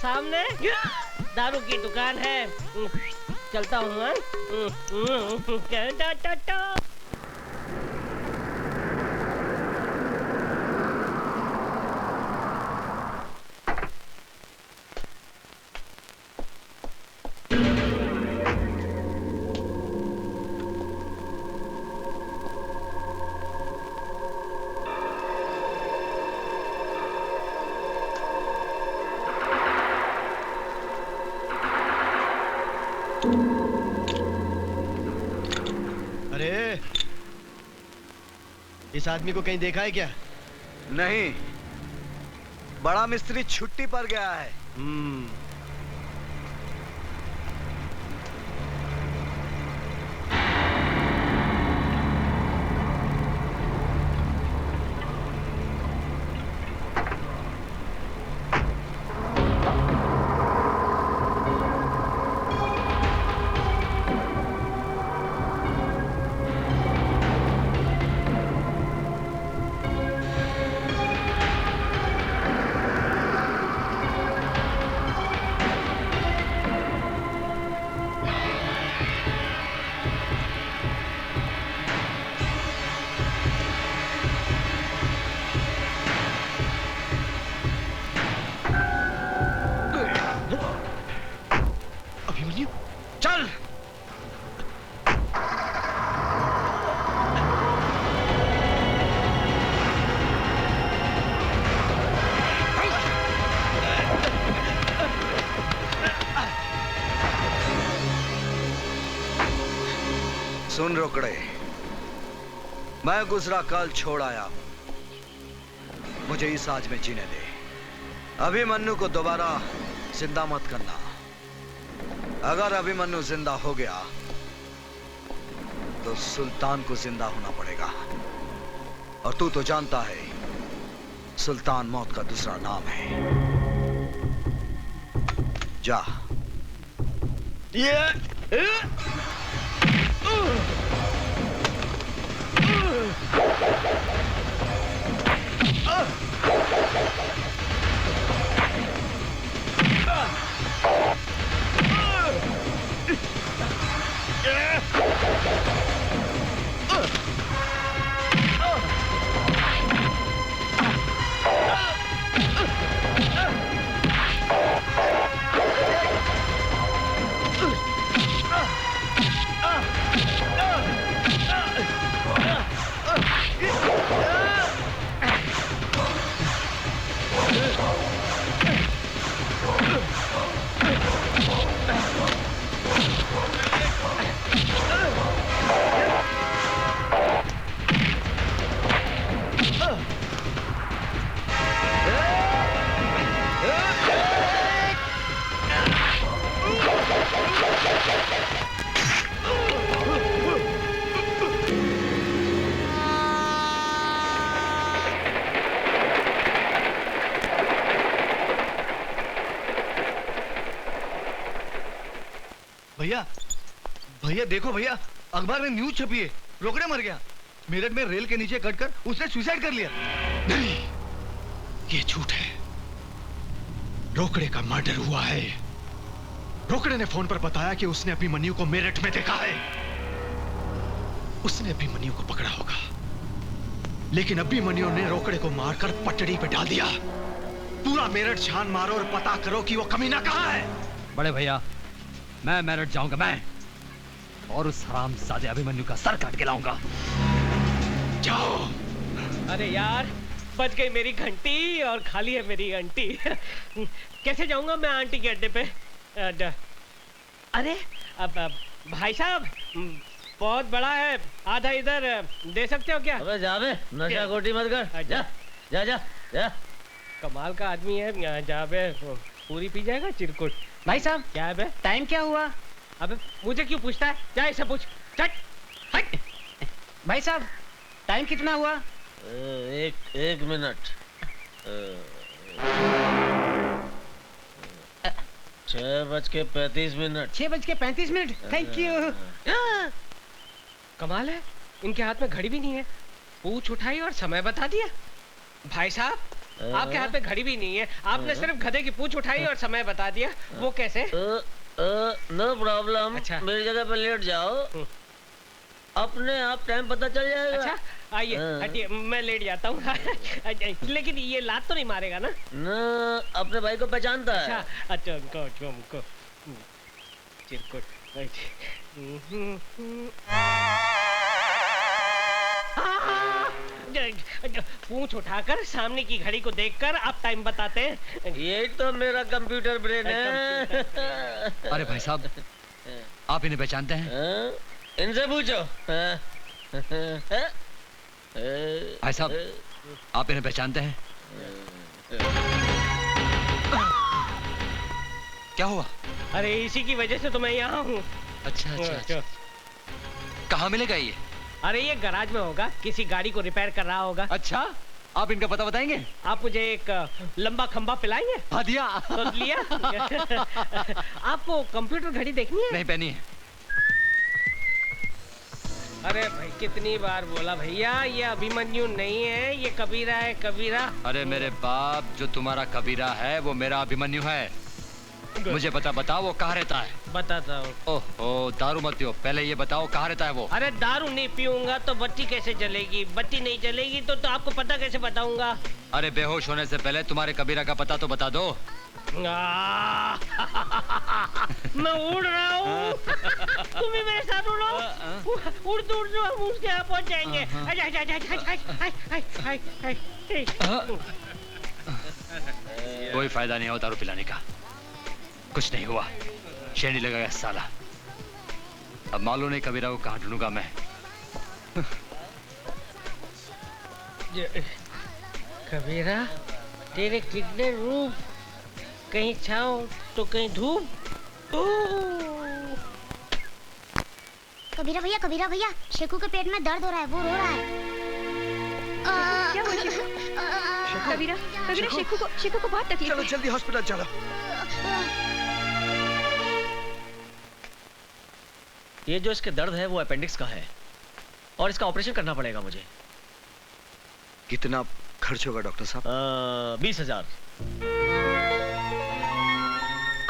सामने दारू की दुकान है, चलता हूँ। इस आदमी को कहीं देखा है क्या? नहीं, बड़ा मिस्त्री छुट्टी पर गया है। सुन रोकड़े, मैं गुजरा कल छोड़ आया हूं, मुझे इस आज में जीने दे। अभिमन्यु को दोबारा जिंदा मत करना। अगर अभिमन्यु जिंदा हो गया तो सुल्तान को जिंदा होना पड़ेगा, और तू तो जानता है सुल्तान मौत का दूसरा नाम है। जा। भैया देखो भैया, अखबार में न्यूज छपी है, रोकड़े मर गया। मेरठ में रेल के नीचे कटकर उसने सुसाइड कर लिया। नहीं, ये झूठ है। रोकड़े का मर्डर हुआ है। रोकड़े ने फोन पर बताया कि उसने अभिमन्यु को मेरठ में देखा है। उसने अभिमन्यु को पकड़ा होगा, लेकिन अभिमन्यु ने रोकड़े को मारकर पटड़ी पे डाल दिया। पूरा मेरठ छान मारो और पता करो कि वो कमीना कहां है। बड़े भैया, मैं मेरठ जाऊंगा, मैं और उस हरामजादे अभिमन्यु का सर काट के लाऊंगा। जाओ। अरे यार, बच गई मेरी घंटी और खाली है मेरी आंटी। कैसे जाऊंगा मैं आंटी के अड्डे पे? अरे अब भाई साहब, बहुत बड़ा है, आधा इधर दे सकते हो क्या? अबे जा बे, नशा खोटी मत कर। जा जा जा जा। कमाल का आदमी है, जा बे, पूरी पी जाएगा चिरकुट। भाई साहब, क्या है बे? टाइम क्या हुआ? अबे मुझे क्यों पूछता है? जा इसे पूछ। चट हट। भाई साहब, टाइम कितना हुआ? एक मिनट। 6:35। 6:35। Thank you. कमाल है, इनके हाथ में घड़ी भी नहीं है। पूछ उठाई और समय बता दिया। भाई साहब, आपके हाथ में घड़ी भी नहीं है, आपने सिर्फ गधे की पूंछ उठाई और समय बता दिया। वो कैसे? No problem. अच्छा। मेरी जगह पर लेट जाओ, अपने आप टाइम पता चल जाएगा। अच्छा आइए, हटिए, मैं लेट जाता हूँ। लेकिन ये लात तो नहीं मारेगा ना? न, अपने भाई को पहचानता है। अच्छा हमको चिरकुट। पूंछ उठाकर सामने की घड़ी को देखकर आप टाइम बताते हैं। यही तो मेरा कंप्यूटर ब्रेन है। अरे भाई साहब, आप इन्हें पहचानते हैं? इनसे पूछो। भाई साहब, आप इन्हें पहचानते हैं? क्या हुआ? अरे इसी की वजह से तो मैं यहाँ हूँ। अच्छा। कहाँ मिलेगा ये? अरे ये गैराज में होगा, किसी गाड़ी को रिपेयर कर रहा होगा। अच्छा, आप इनका पता बताएंगे? आप मुझे एक लंबा खंबा पिलाएंगे? हाँ दिया। तो लिया। आपको कंप्यूटर घड़ी देखनी है? नहीं पहनी है। अरे भाई कितनी बार बोला भैया, ये अभिमन्यु नहीं है, ये कबीरा है, कबीरा। अरे मेरे बाप, जो तुम्हारा कबीरा है वो मेरा अभिमन्यु है। मुझे बताओ वो कहाँ रहता है? बताता हूँ। ओहो, दारू मत पियो, पहले ये बताओ कहाँ रहता है वो? अरे दारू नहीं पीऊंगा तो बत्ती कैसे जलेगी? बत्ती नहीं जलेगी तो आपको पता कैसे बताऊंगा? अरे बेहोश होने से पहले तुम्हारे कबीरा का पता तो बता दो। मैं उड़ रहा हूँ। तुम भी मेरे साथ उड़ो। उड़ते उड़ते हम उसके यहाँ पहुँच जाएंगे। कोई फायदा नहीं हो दारू पिलाने का, कुछ नहीं हुआ, शेरनी लगेगा साला। अब मालूम नहीं कबीरा को कहाँ ढूंढूंगा मैं। कबीरा, तेरे कितने रूप, कहीं छाँव तो कहीं धूप। कबीरा भैया, शेखू के पेट में दर्द हो रहा है, वो रो रहा है। क्या हुआ शेखू? कबीरा, शेखू को बहुत तकलीफ है। चलो जल्दी हॉस्पिटल चलो। ये जो इसके दर्द है वो अपेंडिक्स का है और इसका ऑपरेशन करना पड़ेगा मुझे। कितना खर्च होगा डॉक्टर साहब? 20,000।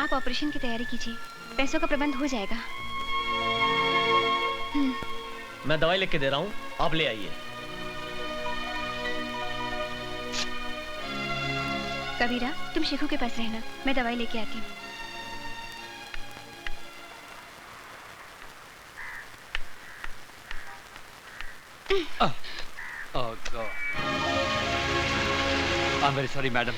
आप ऑपरेशन की तैयारी कीजिए, पैसों का प्रबंध हो जाएगा। मैं दवाई लिख के दे रहा हूँ, आप ले आइए। कबीरा, तुम शेखू के पास रहना, मैं दवाई लेके आती हूँ। Oh God. I'm very sorry, madam.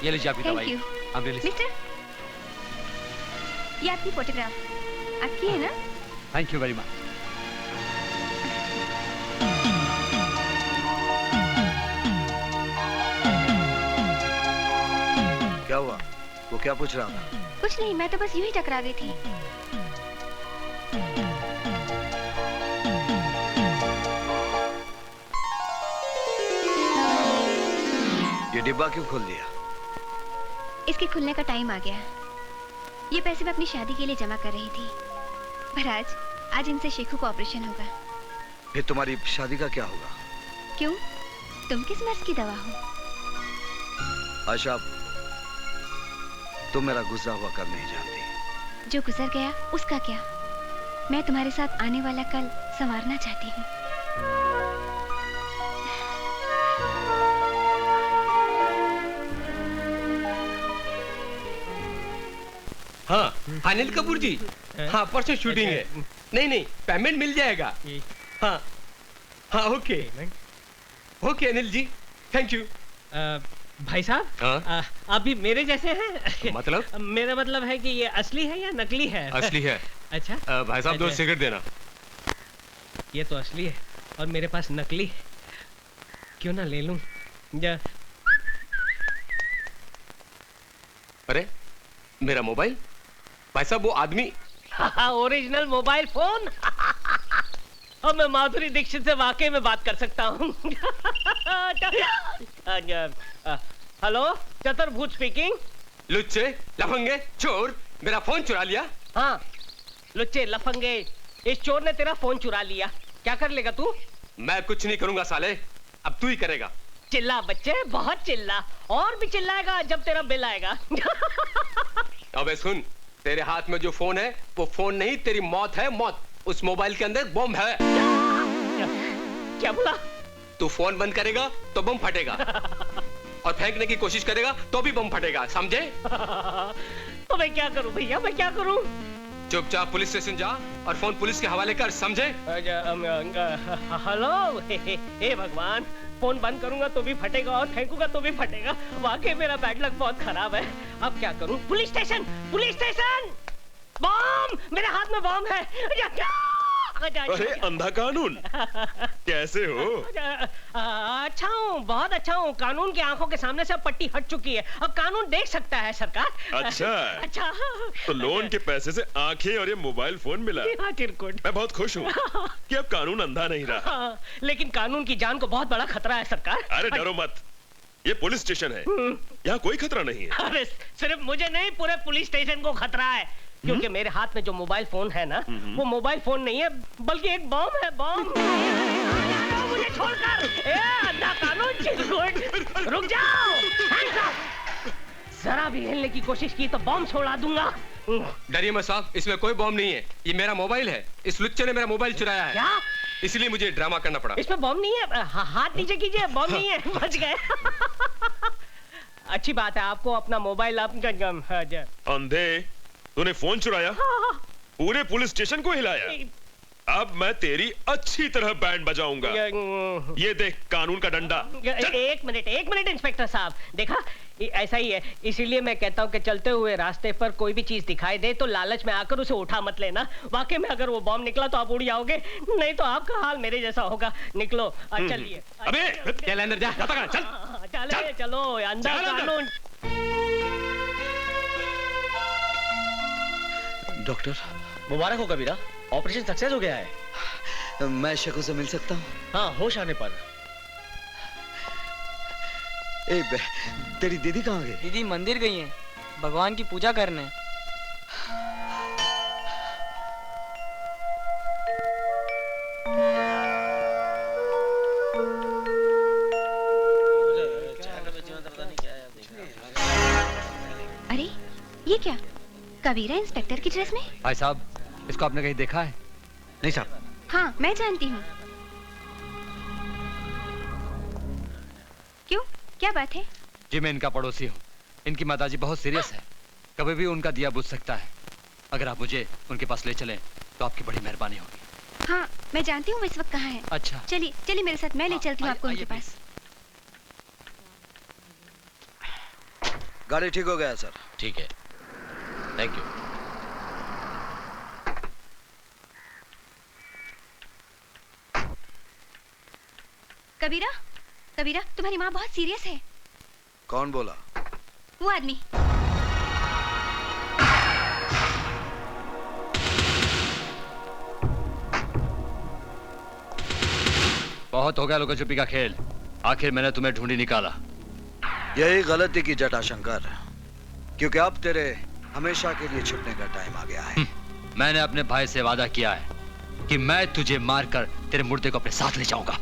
ये लीजिए आपकी दवाई। Thank you. I'm really sorry. Mister, ये आपकी फोटोग्राफ, आपकी है ना? Thank you very much. क्या हुआ? वो क्या पूछ रहा था? कुछ नहीं, मैं तो बस यूं ही टकरा गई थी। ये डिब्बा क्यों खोल दिया? इसके खुलने का टाइम आ गया। ये पैसे मैं अपनी शादी के लिए जमा कर रही थी, पर आज इनसे शेखू को ऑपरेशन होगा। फिर तुम्हारी शादी का क्या होगा? क्यों? तुम किस मर्ज की दवा हो? आशा, तुम मेरा गुजरा हुआ कल नहीं जानती। जो गुजर गया उसका क्या? मैं तुम्हारे साथ आने वाला कल संवारना चाहती हूँ। हाँ अनिल कपूर जी, हाँ परसों शूटिंग है। नहीं पेमेंट मिल जाएगा। हाँ okay Anil ji, thank you. भाई साहब, आप भी मेरे जैसे हैं? मतलब? मेरा मतलब है कि ये असली है या नकली है? असली है। अच्छा भाई साहब, 2 सिगरेट देना। ये तो असली है और मेरे पास नकली है, क्यों ना ले लूं? अरे मेरा मोबाइल? भाई साहब वो आदमी ओरिजिनल मोबाइल फोन। और मैं माधुरी दीक्षित से वाकई में बात कर सकता हूँ। हेलो, चतुर्भुज स्पीकिंग। लुच्चे लफंगे चोर, मेरा फोन चुरा लिया। हाँ लुच्चे लफंगे, इस चोर ने तेरा फोन चुरा लिया, क्या कर लेगा तू? मैं कुछ नहीं करूंगा साले, अब तू ही करेगा। चिल्ला बच्चे, बहुत चिल्ला, और भी चिल्लाएगा जब तेरा बिल आएगा। अबे सुन, तेरे हाथ में जो फोन है वो फोन नहीं, तेरी मौत है, मौत। उस मोबाइल के अंदर बम है। क्या बोला? तू फोन बंद करेगा तो बम फटेगा और फेंकने की कोशिश करेगा तो भी बम फटेगा, समझे? तो मैं क्या करूं भैया, मैं क्या करूं? चुपचाप पुलिस स्टेशन जा और फोन पुलिस के हवाले कर, समझे? हेलो, हे भगवान, फोन बंद करूंगा तो भी फटेगा और फेंकूंगा तो भी फटेगा। वाकई मेरा बैड लक बहुत खराब है। अब क्या करूं? Police station, police station! Bomb! मेरे हाथ में बम है। अरे अंधा कानून, कैसे हो? अच्छा हूँ, बहुत अच्छा हूँ। कानून की आंखों के सामने से अब पट्टी हट चुकी है, अब कानून देख सकता है सरकार। अच्छा अच्छा, तो लोन के पैसे से आंखें और ये मोबाइल फोन मिला। मैं बहुत खुश हूँ कि अब कानून अंधा नहीं रहा। लेकिन कानून की जान को बहुत बड़ा खतरा है सरकार। अरे डरो मत, ये पुलिस स्टेशन है, यहाँ कोई खतरा नहीं है। अरे सिर्फ मुझे नहीं, पूरे पुलिस स्टेशन को खतरा है, क्योंकि मेरे हाथ में जो मोबाइल फोन है ना, वो मोबाइल फोन नहीं है बल्कि एक बम है, बम। मुझे छोड़कर, अंधा कानून, चिरकुट, रुक जाओ। जरा भी हिलने की कोशिश की तो बम छोड़ा दूंगा। डरिए मत साहब, इसमें कोई बम नहीं है, ये मेरा मोबाइल है। इस लुच्चे ने मेरा मोबाइल चुराया है। क्या? इसलिए मुझे ड्रामा करना पड़ा। इसमें बम नहीं है, हाथ नीचे कीजिए, बम नहीं है, बच गए। अच्छी बात है, आपको अपना मोबाइल अंधे, तूने फोन चुराया, पूरे पुलिस स्टेशन को हिलाया। अब मैं तेरी अच्छी तरह बैंड बजाऊंगा। ये देख कानून का डंडा। एक मिनट इंस्पेक्टर साहब, देखा ऐसा ही है, इसीलिए मैं कहता हूँ कि चलते हुए रास्ते पर कोई भी चीज दिखाई दे तो लालच में आकर उसे उठा मत लेना। वाकई में अगर वो बम निकला तो आप उड़ जाओगे, नहीं तो आपका हाल मेरे जैसा होगा। निकलो, चलिए। अबे चल अंदर जा, चल चलो, अंदर कानून। डॉक्टर, मुबारक हो कबीरा, ऑपरेशन सक्सेस हो गया है। मैं शकु से मिल सकता हूँ? हाँ, होश आने पर। तेरी दीदी कहाँ गई? दीदी मंदिर गई हैं, भगवान की पूजा करने। अरे ये क्या, कबीरा इंस्पेक्टर की ड्रेस में? भाई साहब, इसको आपने कहीं देखा है? नहीं साहब। हाँ, मैं जानती हूँ। क्यों, क्या बात है? जी मैं इनका पड़ोसी हूँ। इनकी माताजी बहुत सीरियस है, कभी भी उनका दिया बुझ सकता है। अगर आप मुझे उनके पास ले चलें तो आपकी बड़ी मेहरबानी होगी। हाँ, मैं जानती हूँ वो इस वक्त कहाँ है। अच्छा, चलिए चलिए मेरे साथ, मैं ले चलती हूँ आपको उनके पास। गाड़ी ठीक हो गया सर। ठीक है, थैंक यू। कबीरा, कबीरा, तुम्हारी माँ बहुत सीरियस है। कौन बोला? वो आदमी। बहुत हो गया लुका छुपी का खेल, आखिर मैंने तुम्हें ढूंढी निकाला। यही गलती की जटा शंकर, क्योंकि अब तेरे हमेशा के लिए छुपने का टाइम आ गया है। मैंने अपने भाई से वादा किया है कि मैं तुझे मारकर तेरे मुर्दे को अपने साथ ले जाऊंगा।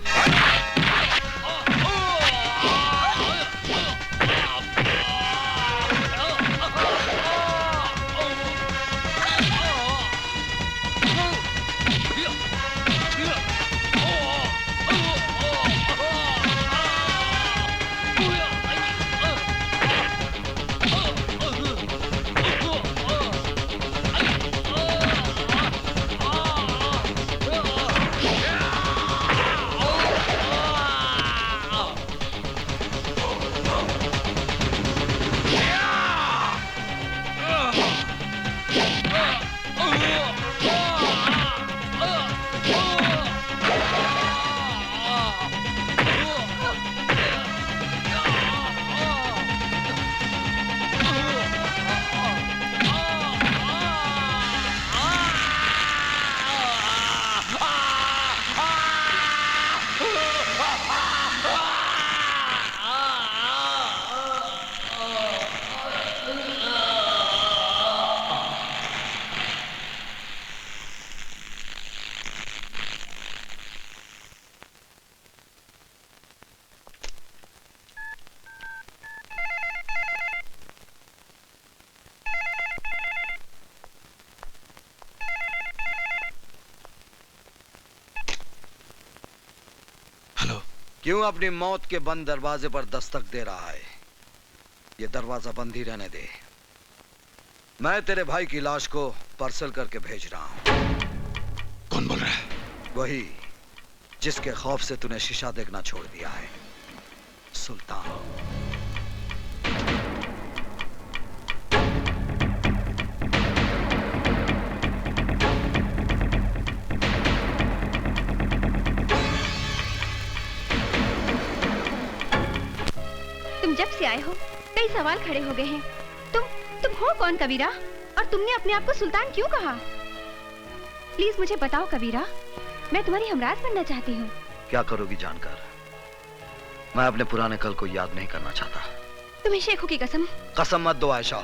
क्यों अपनी मौत के बंद दरवाजे पर दस्तक दे रहा है? ये दरवाजा बंद ही रहने दे। मैं तेरे भाई की लाश को पार्सल करके भेज रहा हूं। कौन बोल रहा है? वही जिसके खौफ से तूने शीशा देखना छोड़ दिया है, सुल्तान। तुम जब से आए हो कई सवाल खड़े हो गए हैं। तुम हो कौन कबीरा? और तुमने अपने आप को सुल्तान क्यों कहा? प्लीज मुझे बताओ कबीरा, मैं तुम्हारी हमराज बनना चाहती हूँ। क्या करोगी जानकर? मैं अपने पुराने कल को याद नहीं करना चाहता। तुम्हें शेखू की कसम? कसम मत दो आयशा।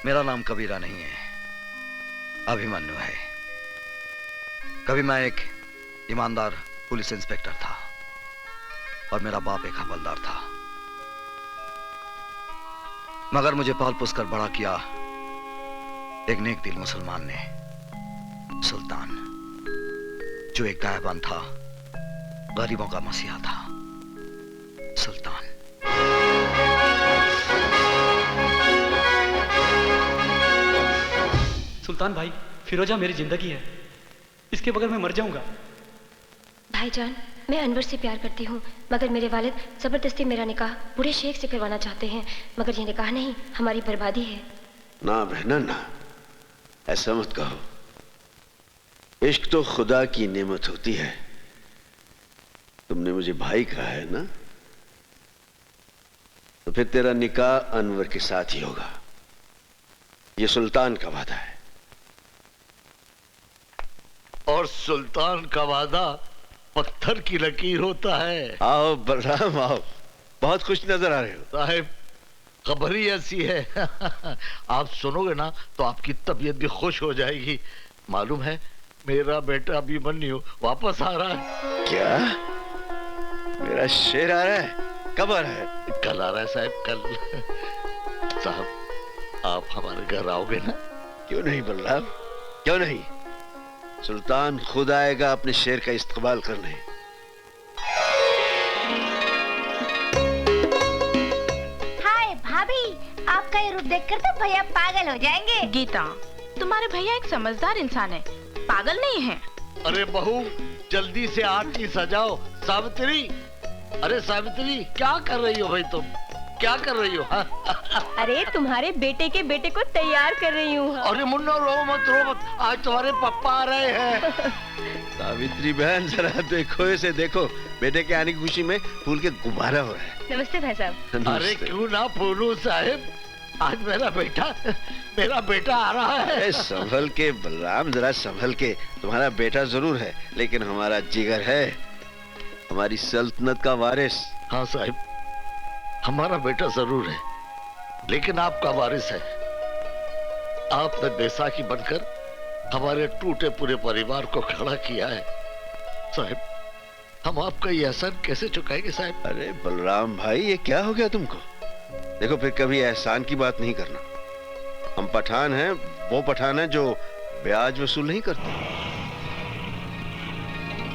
मेरा नाम कबीरा नहीं है, अभिमन्यु है। कभी मैं एक ईमानदार पुलिस इंस्पेक्टर था और मेरा बाप एक हवलदार था, मगर मुझे पाल पोस कर बड़ा किया एक नेक दिल मुसलमान ने, सुल्तान, जो एक गायबान था, गरीबों का मसीहा था। सुल्तान। सुल्तान भाई, फिरोजा मेरी जिंदगी है, इसके बगैर मैं मर जाऊंगा। भाईजान, मैं अनवर से प्यार करती हूँ, मगर मेरे वालिद जबरदस्ती मेरा निकाह बूढ़े शेख से करवाना चाहते हैं, मगर ये निकाह नहीं, हमारी बर्बादी है। ना बहना ना, ऐसा मत कहो। इश्क तो खुदा की नेमत होती है। तुमने मुझे भाई कहा है ना, तो फिर तेरा निकाह अनवर के साथ ही होगा। ये सुल्तान का वादा है। और सुल्तान का वादा पत्थर की लकीर होता है। आओ बलराम आओ, बहुत खुश नजर आ रहे हो। साहिब, खबर ही ऐसी है आप सुनोगे ना तो आपकी तबीयत भी खुश हो जाएगी। मालूम है, मेरा बेटा अभिमन्यु वापस आ रहा है। क्या? मेरा शेर आ रहा है? कब आ रहा है? कल आ रहा है साहब, कल। साहब, आप हमारे घर आओगे ना? क्यों नहीं बलराम, क्यों नहीं? सुल्तान खुद आएगा अपने शेर का इस्तकबाल करने। हाय भाभी, आपका ये रूप देखकर तो भैया पागल हो जाएंगे। गीता, तुम्हारे भैया एक समझदार इंसान है, पागल नहीं है। अरे बहू, जल्दी से आरती सजाओ। सावित्री, अरे सावित्री, क्या कर रही हो भाई तुम? क्या कर रही हो? अरे तुम्हारे बेटे के बेटे को तैयार कर रही हूँ। अरे मुन्ना, रो मत, आज तुम्हारे पापा आ रहे हैं। सावित्री बहन, जरा देखो इसे, देखो, बेटे के आने की खुशी में फूल के गुब्बारा हो रहा है। नमस्ते भाई साहब। अरे क्यों ना फूलू साहिब, आज मेरा बेटा आ रहा है। संभल के बलराम, जरा संभल के। तुम्हारा बेटा जरूर है, लेकिन हमारा जिगर है, हमारी सल्तनत का वारिस। हाँ साहिब, हमारा बेटा जरूर है, लेकिन आपका वारिस है। आपने बैसाखी बनकर हमारे टूटे पूरे परिवार को खड़ा किया है। साहिब, हम आपका ये एहसान कैसे चुकाएंगे साहिब? अरे बलराम भाई, ये क्या हो गया तुमको? देखो, फिर कभी एहसान की बात नहीं करना। हम पठान हैं, वो पठान है जो ब्याज वसूल नहीं करते।